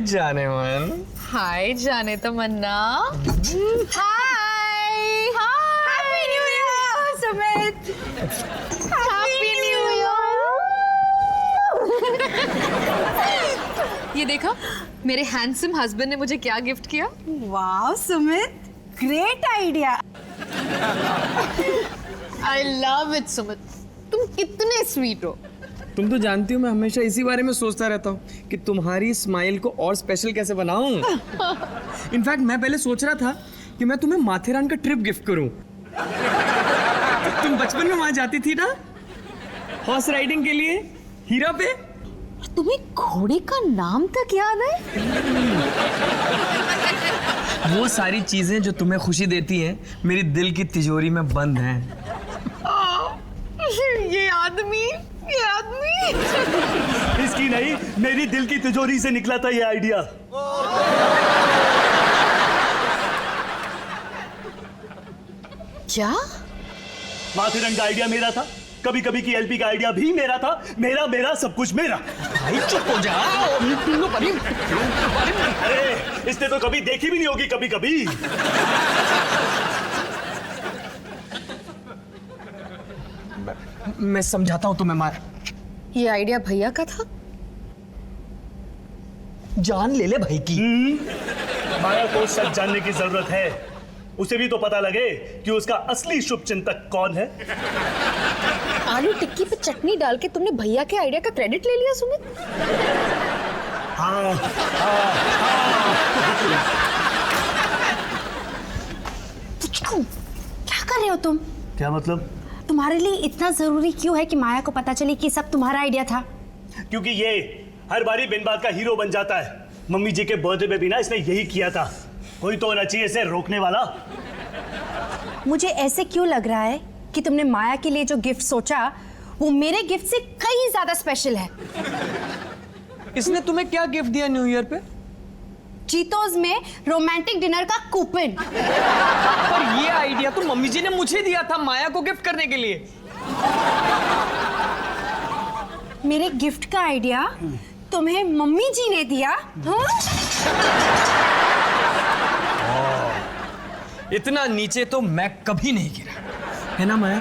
जाने मन। हाय जाने तमन्ना। Hi happy new year Sumit. Happy new year. ये देखो मेरे हैंडसम हस्बैंड ने मुझे क्या गिफ्ट किया। वाह Sumit, great idea. I love it Sumit, तुम कितने स्वीट हो। तुम तो जानती हो मैं हमेशा इसी बारे में सोचता रहता हूँ कि तुम्हारी स्माइल को और स्पेशल कैसे बनाऊं। इनफैक्ट मैं पहले सोच रहा था कि मैं तुम्हें माथेरान का ट्रिप गिफ्ट करूं। तुम बचपन में वहां जाती थी ना हॉर्स राइडिंग के लिए हीरा पे। तुम्हें घोड़े का नाम तक याद है? वो सारी चीजें जो तुम्हें खुशी देती हैं मेरी दिल की तिजोरी में बंद हैं। ये आदमी इसकी नहीं, मेरी दिल की तिजोरी से निकला था ये आइडिया। क्या? माथेरन का आइडिया मेरा था, कभी कभी की एलपी का आइडिया भी मेरा था। मेरा सब कुछ मेरा। भाई चुप हो जाओ। अरे इसने तो कभी देखी भी नहीं होगी कभी कभी। मैं समझाता हूँ तुम्हें मार। ये आइडिया भैया का था? जान ले ले भाई की। माया को सच जानने की जरूरत है। उसे भी तो पता लगे कि उसका असली शुभ चिंतक कौन है। आलू टिक्की पे चटनी डाल के तुमने भैया के आइडिया का क्रेडिट ले लिया सुमित। हाँ। क्या कर रहे हो तुम? क्या मतलब? तुम्हारे लिए इतना जरूरी क्यों है कि माया को पता चले कि सब तुम्हारा आइडिया था? क्योंकि ये हर बारी बिन बात का हीरो बन जाता है। मम्मी जी के बर्थडे पे भी ना इसने यही किया था। कोई तो होना चाहिए इसे रोकने वाला। मुझे ऐसे क्यों लग रहा है कि तुमने माया के लिए जो गिफ्ट सोचा वो मेरे गिफ्ट से कहीं ज्यादा स्पेशल है। इसने तुम्हें क्या गिफ्ट दिया न्यू ईयर पे? चीतोज में रोमांटिक डिनर का कूपन। पर ये आइडिया तो मम्मी जी ने मुझे दिया था माया को गिफ्ट करने के लिए। मेरे गिफ्ट का आइडिया तुम्हें मम्मी जी ने दिया? हाँ? इतना नीचे तो मैं कभी नहीं गिरा, है ना माया?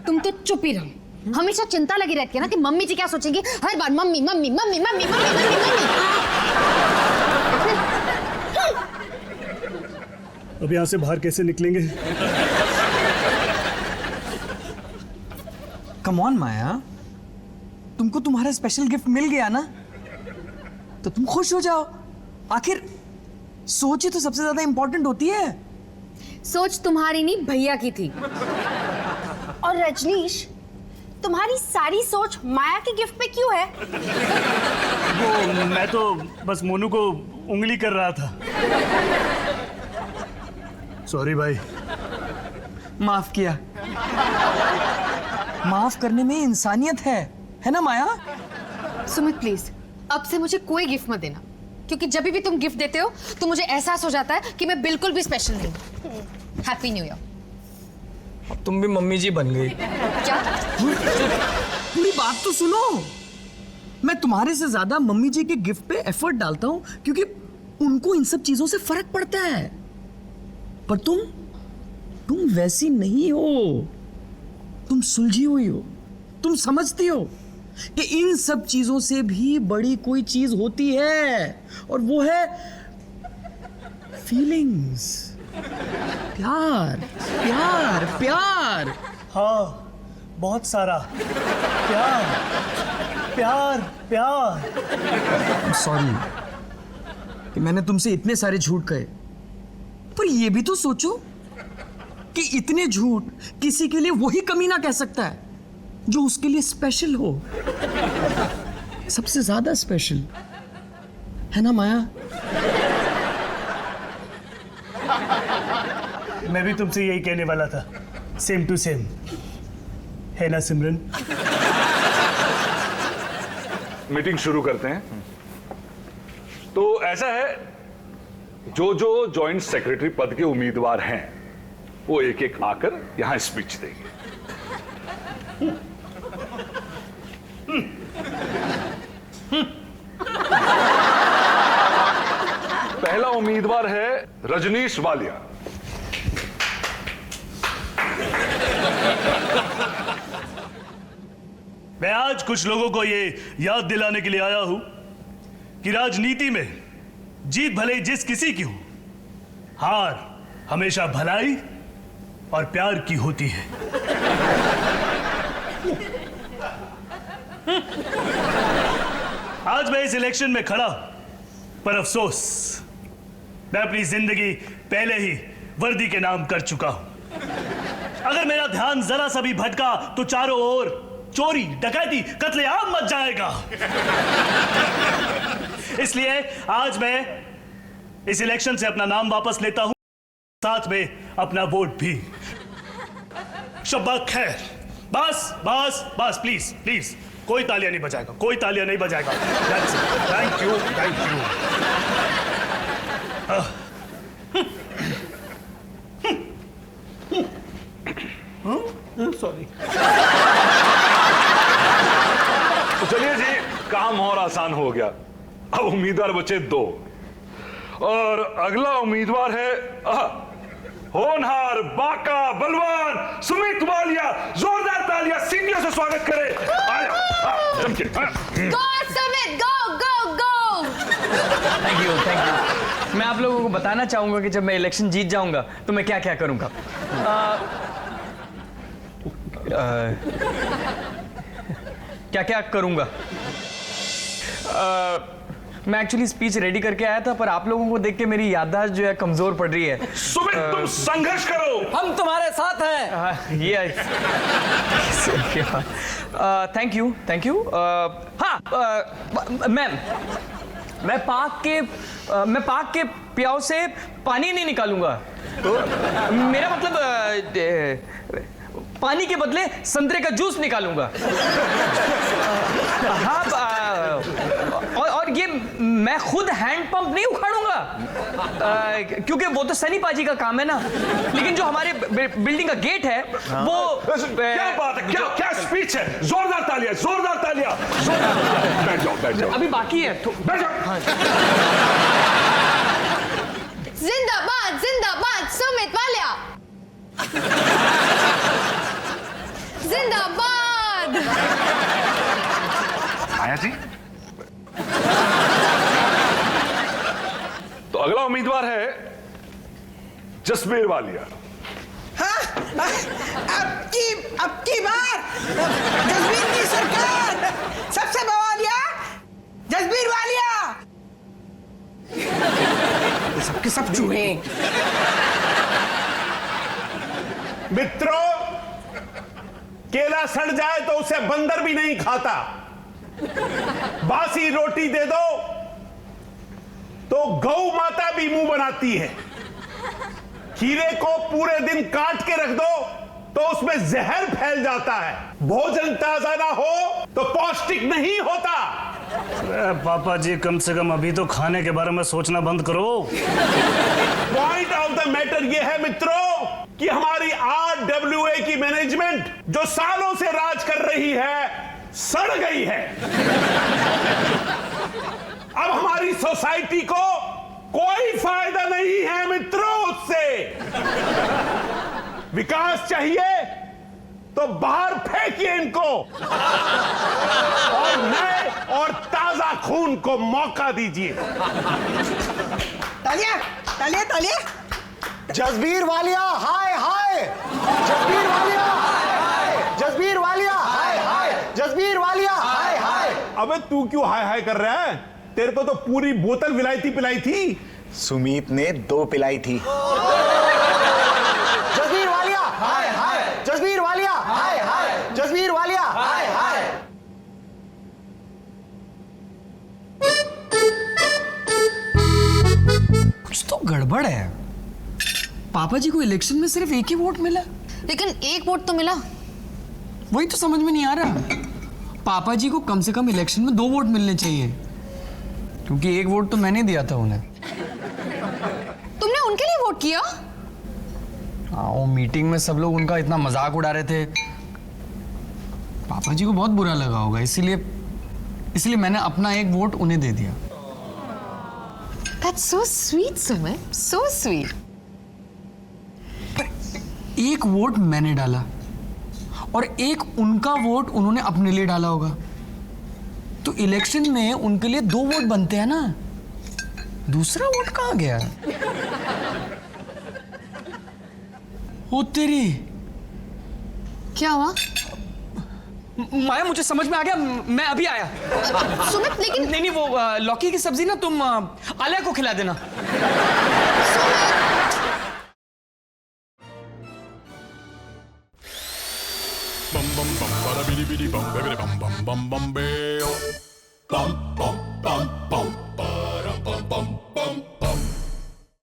तुम तो चुप ही रहो। हमेशा चिंता लगी रहती है ना कि मम्मी जी क्या सोचेंगी। हर बार mummy mummy mummy mummy mummy mummy mummy. अब यहां से बाहर कैसे निकलेंगे? कम ऑन माया, तुमको तुम्हारा स्पेशल गिफ्ट मिल गया ना, तो तुम खुश हो जाओ। आखिर सोच ही तो सबसे ज्यादा इंपॉर्टेंट होती है। सोच तुम्हारी नहीं भैया की थी। और रजनीश, तुम्हारी सारी सोच माया के गिफ्ट पे क्यों है? वो मैं तो बस मोनू को उंगली कर रहा था। सॉरी भाई। माफ किया। माफ करने में इंसानियत है ना माया? सुमित प्लीज अब से मुझे कोई गिफ्ट मत देना, क्योंकि जब भी तुम गिफ्ट देते हो तो मुझे एहसास हो जाता है कि मैं बिल्कुल भी स्पेशल नहीं हूँ। Happy new year. अब तुम भी मम्मी जी बन गई। क्या? पूरी बात तो सुनो। मैं तुम्हारे से ज्यादा मम्मी जी के गिफ्ट पे एफर्ट डालता हूँ क्योंकि उनको इन सब चीजों से फर्क पड़ता है। पर तुम वैसी नहीं हो। तुम सुलझी हुई हो। तुम समझती हो कि इन सब चीजों से भी बड़ी कोई चीज होती है, और वो है फीलिंग्स। प्यार प्यार प्यार। हाँ, बहुत सारा प्यार प्यार प्यार। सॉरी कि मैंने तुमसे इतने सारे झूठ कहे, पर ये भी तो सोचो कि इतने झूठ किसी के लिए वही कमीना कह सकता है जो उसके लिए स्पेशल हो, सबसे ज्यादा स्पेशल, है ना माया? मैं भी तुमसे यही कहने वाला था, सेम टू सेम, है ना सिमरन? मीटिंग शुरू करते हैं। तो ऐसा है, जो जो जॉइंट सेक्रेटरी पद के उम्मीदवार हैं वो एक एक आकर यहां स्पीच देंगे। उम्मीदवार है रजनीश वालिया। मैं आज कुछ लोगों को ये याद दिलाने के लिए आया हूं कि राजनीति में जीत भले ही जिस किसी की हो, हार हमेशा भलाई और प्यार की होती है। आज मैं इस इलेक्शन में खड़ा हूं, पर अफसोस मैं अपनी जिंदगी पहले ही वर्दी के नाम कर चुका हूं। अगर मेरा ध्यान जरा सा भी भटका तो चारों ओर चोरी, डकैती, कत्लेआम मच जाएगा। इसलिए आज मैं इस इलेक्शन से अपना नाम वापस लेता हूं, साथ में अपना वोट भी। शब्बा खैर। बस बस बस, प्लीज प्लीज, कोई तालियां नहीं बजाएगा, कोई तालियां नहीं बजाएगा। Thank you, thank you. Sorry. तो चलिए जी, काम और आसान हो गया। अब उम्मीदवार बचे 2 और अगला उम्मीदवार है होनहार, बाका, बलवान सुमित वालिया। जोरदार तालियां सीनियर से स्वागत करें। आया, जम के। Go Sumit, go go go. Thank you. मैं आप लोगों को बताना चाहूंगा कि जब मैं इलेक्शन जीत जाऊंगा तो मैं क्या क्या करूंगा। क्या क्या करूंगा। मैं एक्चुअली स्पीच रेडी करके आया था, पर आप लोगों को देख के मेरी याददाश्त जो है कमजोर पड़ रही है। सुमित, तुम संघर्ष करो, हम तुम्हारे साथ हैं। ये थैंक यू, थैंक यू। हाँ मैम, मैं पाक के प्याव से पानी नहीं निकालूंगा। तो मेरा मतलब पानी के बदले संतरे का जूस निकालूंगा। हाँ, और ये मैं खुद हैंड पंप नहीं उखाड़ूंगा, क्योंकि वो तो सनी पाजी का काम है ना। लेकिन जो हमारे बिल्डिंग का गेट है वो क्या बात है, क्या स्पीच है। जोरदार तालियां, जोरदार तालियां। बैठ जाओ, बैठ जाओ। अभी बाकी है तो बैठ जाओ। जिंदाबाद जिंदाबाद सुमित वालिया। जिंदाबाद। आया जी। तो अगला उम्मीदवार है जसबीर वालिया। हाँ? अब की बार जसबीर की सरकार सबसे बवालिया जसबीर वालिया। सबके सब चूहे। मित्रों, केला सड़ जाए तो उसे बंदर भी नहीं खाता। बासी रोटी दे दो तो गौ माता भी मुंह बनाती है। खीरे को पूरे दिन काट के रख दो तो उसमें जहर फैल जाता है। भोजन ताजा ना हो तो पौष्टिक नहीं होता। पापा जी, कम से कम अभी तो खाने के बारे में सोचना बंद करो। पॉइंट ऑफ द मैटर यह है मित्रों कि हमारी RWA की मैनेजमेंट जो सालों से राज कर रही है सड़ गई है। अब हमारी सोसाइटी को कोई फायदा नहीं है मित्रों उससे। विकास चाहिए तो बाहर फेंकिए इनको और नए और ताजा खून को मौका दीजिए। तालिया तालिया तालिया। जसबीर वालिया हाय हाय। जसबीर वालिया हाय हाय। जसबीर वालिया हाय हाय। जसबीर वालिया हाय हाय। अबे तू क्यों हाय हाय कर रहा है? तेरे को तो पूरी बोतल विलायती पिलाई थी। सुमीत ने 2 पिलाई थी। जसबीर वालिया हाय हाय। जसबीर वालिया हाय हाय। जसबीर वालिया हाय हाय। कुछ तो गड़बड़ है। पापा जी को इलेक्शन में सिर्फ एक ही वोट मिला, लेकिन एक वोट तो मिला। वही तो समझ में नहीं आ रहा। पापा जी को कम से कम इलेक्शन में 2 वोट मिलने चाहिए, क्योंकि एक वोट तो मैंने दिया था उन्हें। तुमने उनके लिए वोट किया? हाँ, वो मीटिंग में सब लोग उनका इतना मजाक उड़ा रहे थे, पापा जी को बहुत बुरा लगा होगा, इसीलिए मैंने अपना एक वोट उन्हें दे दिया। That's so sweet, Sumit. So sweet. एक वोट मैंने डाला और एक उनका वोट उन्होंने अपने लिए डाला होगा, तो इलेक्शन में उनके लिए 2 वोट बनते हैं ना, दूसरा वोट कहाँ गया? ओ तेरी, क्या हुआ? माया मुझे समझ में आ गया, मैं अभी आया। सुमित लेकिन नहीं वो लौकी की सब्जी ना तुम आलिया को खिला देना। bum bum bum bada bidi bidi bum bidi bum bum bum bum bam.